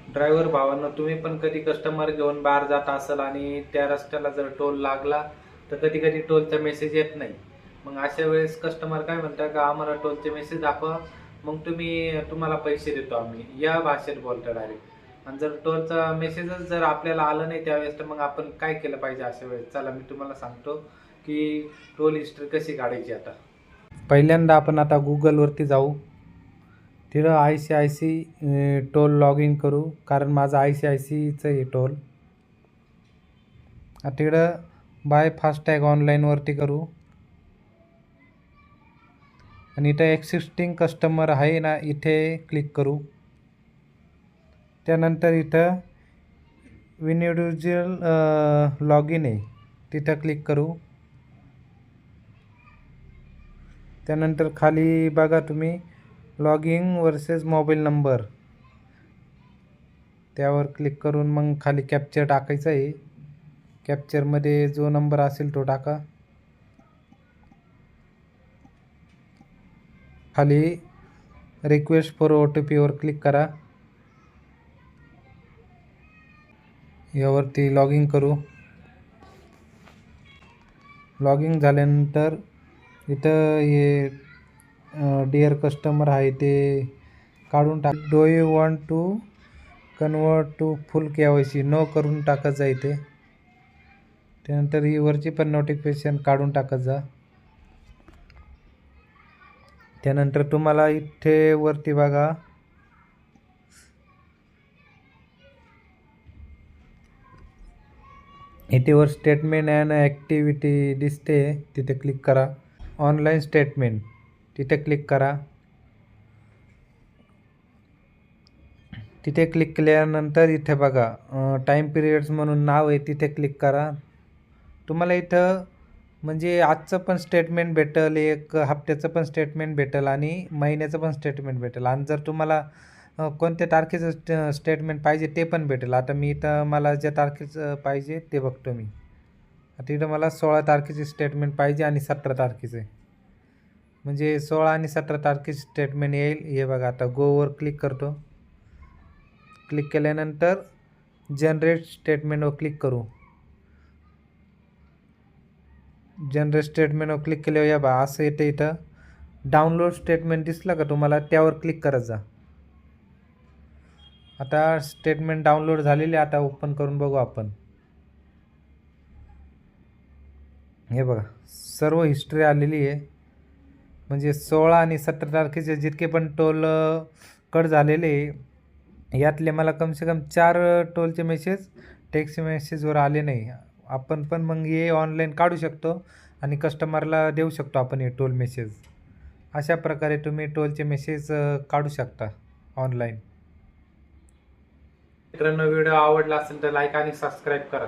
Driver भावांनो, तुम्ही पण कधी कस्टमर घेऊन बाहेर जात असाल आणि त्या रस्त्याला जर टोल लागला तर कधी कधी टोलचा मेसेज येत नाही. मग अशा वेळेस कस्टमर काय म्हणतात का आम्हाला टोलचे मेसेज दाखवा, मग तुम्हाला पैसे देतो आम्ही, या भाषेत बोलतो डायरेक्ट. आणि जर टोलचा मेसेजच जर आपल्याला आलं नाही त्यावेळेस, तर मग आपण काय केलं पाहिजे अशा वेळेस? चला मी तुम्हाला सांगतो की टोल हिस्ट्री कशी काढायची. आता पहिल्यांदा आपण आता गुगलवरती जाऊ, तिथं ICIC टोल लॉग इन करू, कारण माझं ICICचं आहे टोल. तिकडं बाय फास्टॅग ऑनलाईनवरती करू आणि इथं एक्सिस्टिंग कस्टमर आहे ना, इथे क्लिक करू. त्यानंतर इथं इंडिव्हिज्युअल लॉग इन आहे, तिथं क्लिक करू. त्यानंतर खाली बघा तुम्ही log in versus mobile number, त्यावर क्लिक करून मग खाली कॅप्चर टाकायचं आहे. कॅप्चरमध्ये जो नंबर असेल तो टाका. खाली रिक्वेस्ट फॉर OTP वर क्लिक करा. यावरती लॉग इन करू. लॉग इन झाल्यानंतर इथं हे डिअर कस्टमर आहे ते काढून टाक. Do you want to convert to full KYC no करून टाकायचं आहे इथे. त्यानंतर ही वरची पण नोटिफिकेशन काढून टाकत जा. त्यानंतर तुम्हाला इथे वरती बघा इथे वर स्टेटमेंट अँड ॲक्टिव्हिटी दिसते, तिथे क्लिक करा. ऑनलाईन स्टेटमेंट तिथे क्लिक करा. तिथे क्लिक केल्यानंतर इथे बघा टाईम पिरियड्स म्हणून नाव आहे, तिथे क्लिक करा. तुम्हाला इथं म्हणजे आजचं पण स्टेटमेंट भेटेल, एक हप्त्याचं पण स्टेटमेंट भेटेल आणि महिन्याचं पण स्टेटमेंट भेटेल. आणि जर तुम्हाला कोणत्या तारखेचं स्टेटमेंट पाहिजे ते पण भेटेल. आता मी इथं मला ज्या तारखेचं पाहिजे ते बघतो मी. आता इथं मला 16 तारखेचे स्टेटमेंट पाहिजे आणि 17 तारखेचे, म्हणजे 16 आणि 17 तारखेचे स्टेटमेंट येईल. हे बघा, आता गोवर क्लिक करतो. क्लिक केल्यानंतर जनरेट स्टेटमेंटवर क्लिक करू. जनरेट स्टेटमेंटवर क्लिक केल्यावर या बा असं येतं. इथं डाउनलोड स्टेटमेंट दिसलं का तुम्हाला, त्यावर क्लिक करत जा. आता स्टेटमेंट डाउनलोड झालेले, आता ओपन करून बघू आपण. हे बघा सर्व हिस्ट्री आलेली आहे, म्हणजे 16 आणि 17 तारखेचे जितके पण टोल कट झालेले यातले मला कमसे कम 4 टोलचे मेसेज टेक्स्ट मेसेजवर आले नाही. आपण पण मग हे ऑनलाईन काढू शकतो आणि कस्टमरला देऊ शकतो आपण हे टोल मेसेज. अशा प्रकारे तुम्ही टोलचे मेसेज काढू शकता ऑनलाईन. मित्रांनो, व्हिडिओ आवडला असेल तर लाईक आणि सबस्क्राईब करा.